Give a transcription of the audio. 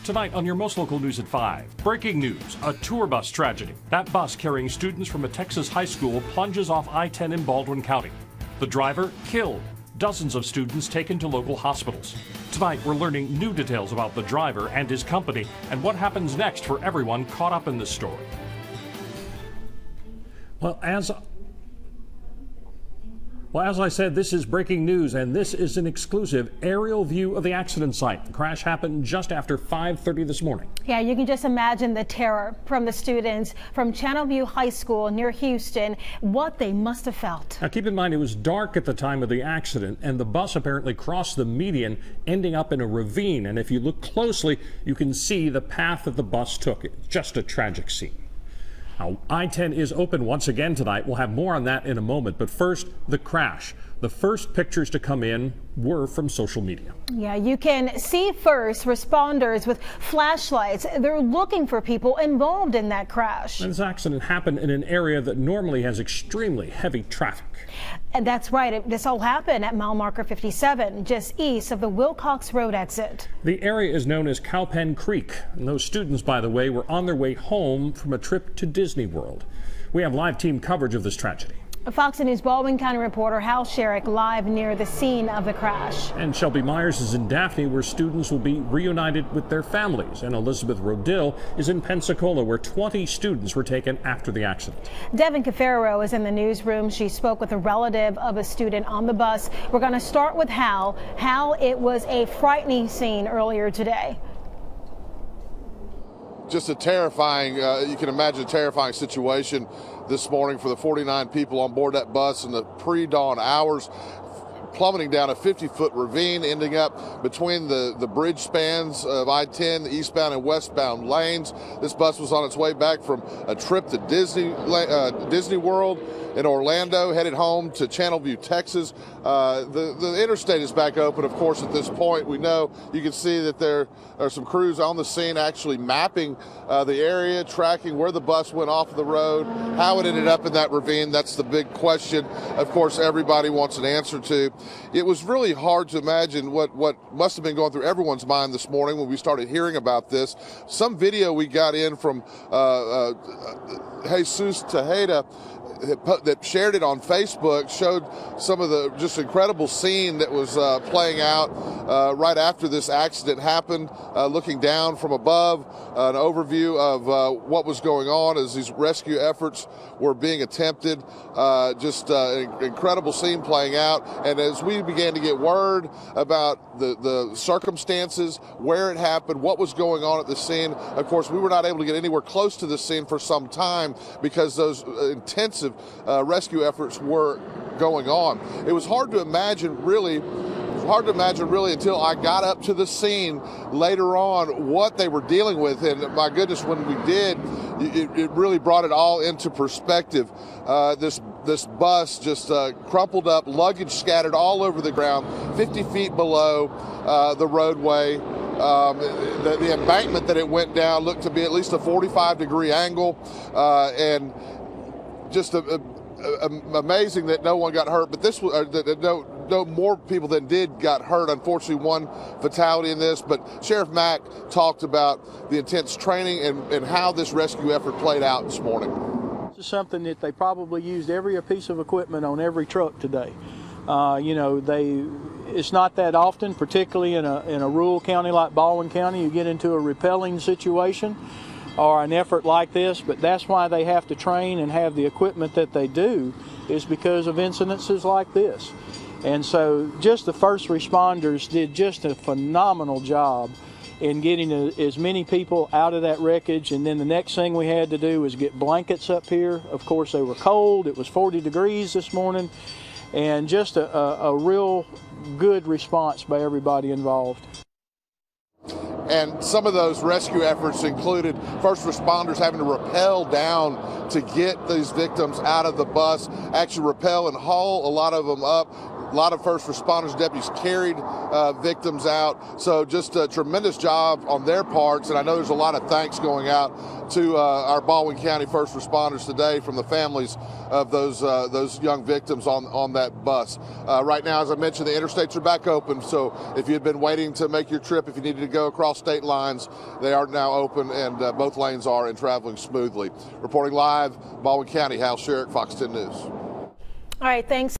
Tonight on your most local news at 5. Breaking news, a tour bus tragedy. That bus carrying students from a Texas high school plunges off I-10 in Baldwin County. The driver killed. Dozens of students taken to local hospitals. Tonight we're learning new details about the driver and his company and what happens next for everyone caught up in this story. Well, as I said, this is breaking news, and this is an exclusive aerial view of the accident site. The crash happened just after 5:30 this morning. Yeah, you can just imagine the terror from the students from Channelview High School near Houston, what they must have felt. Now, keep in mind, it was dark at the time of the accident, and the bus apparently crossed the median, ending up in a ravine. And if you look closely, you can see the path that the bus took. It's just a tragic scene. Now, I-10 is open once again tonight. We'll have more on that in a moment. But first, the crash. The first pictures to come in were from social media. Yeah, you can see first responders with flashlights. They're looking for people involved in that crash. And this accident happened in an area that normally has extremely heavy traffic. And that's right. This all happened at mile marker 57, just east of the Wilcox Road exit. The area is known as Cowpen Creek. And those students, by the way, were on their way home from a trip to Disney World. We have live team coverage of this tragedy. Fox News Baldwin County reporter Hal Sherrick live near the scene of the crash. And Shelby Myers is in Daphne, where students will be reunited with their families. And Elizabeth Rodill is in Pensacola, where 20 students were taken after the accident. Devin Cafaro is in the newsroom. She spoke with a relative of a student on the bus. We're going to start with Hal. Hal, it was a frightening scene earlier today. Just a terrifying, you can imagine a terrifying situation this morning for the 49 people on board that bus in the pre-dawn hours, plummeting down a 50-foot ravine, ending up between the bridge spans of I-10, the eastbound and westbound lanes. This bus was on its way back from a trip to Disney World in Orlando, headed home to Channelview, Texas. The interstate is back open, of course, at this point. We know, you can see that there are some crews on the scene actually mapping the area, tracking where the bus went off the road, how it ended up in that ravine. That's the big question, of course, everybody wants an answer to. It was really hard to imagine what must have been going through everyone's mind this morning when we started hearing about this. Some video we got in from Jesus Tejeda that shared it on Facebook showed some of the just incredible scene that was playing out right after this accident happened, looking down from above, an overview of what was going on as these rescue efforts were being attempted. Just an incredible scene playing out. And as we began to get word about the circumstances, where it happened, what was going on at the scene, of course, we were not able to get anywhere close to the scene for some time because those intensive rescue efforts were going on. It was hard to imagine really until I got up to the scene later on what they were dealing with. And my goodness, when we did, it really brought it all into perspective. This bus just crumpled up, luggage scattered all over the ground, 50 feet below the roadway. The embankment that it went down looked to be at least a 45-degree angle, and just amazing that no one got hurt. But this was no more people than did got hurt. Unfortunately, one fatality in this. But Sheriff Mack talked about the intense training and how this rescue effort played out this morning. This is something that they probably used every piece of equipment on every truck today. You know, it's not that often, particularly in a rural county like Baldwin County, you get into a rappelling situation or an effort like this, but that's why they have to train and have the equipment that they do, is because of incidences like this. And so just the first responders did just a phenomenal job in getting as many people out of that wreckage. And then the next thing we had to do was get blankets up here. Of course, they were cold. It was 40 degrees this morning. And just a real good response by everybody involved. And some of those rescue efforts included first responders having to rappel down to get these victims out of the bus, actually rappel and haul a lot of them up, A lot of first responders, deputies carried victims out. So just a tremendous job on their parts. And I know there's a lot of thanks going out to our Baldwin County first responders today from the families of those young victims on that bus. Right now, as I mentioned, the interstates are back open. So if you'd been waiting to make your trip, if you needed to go across state lines, they are now open, and both lanes are and traveling smoothly. Reporting live, Baldwin County, Hal Sherrick, Fox 10 News. All right, thanks.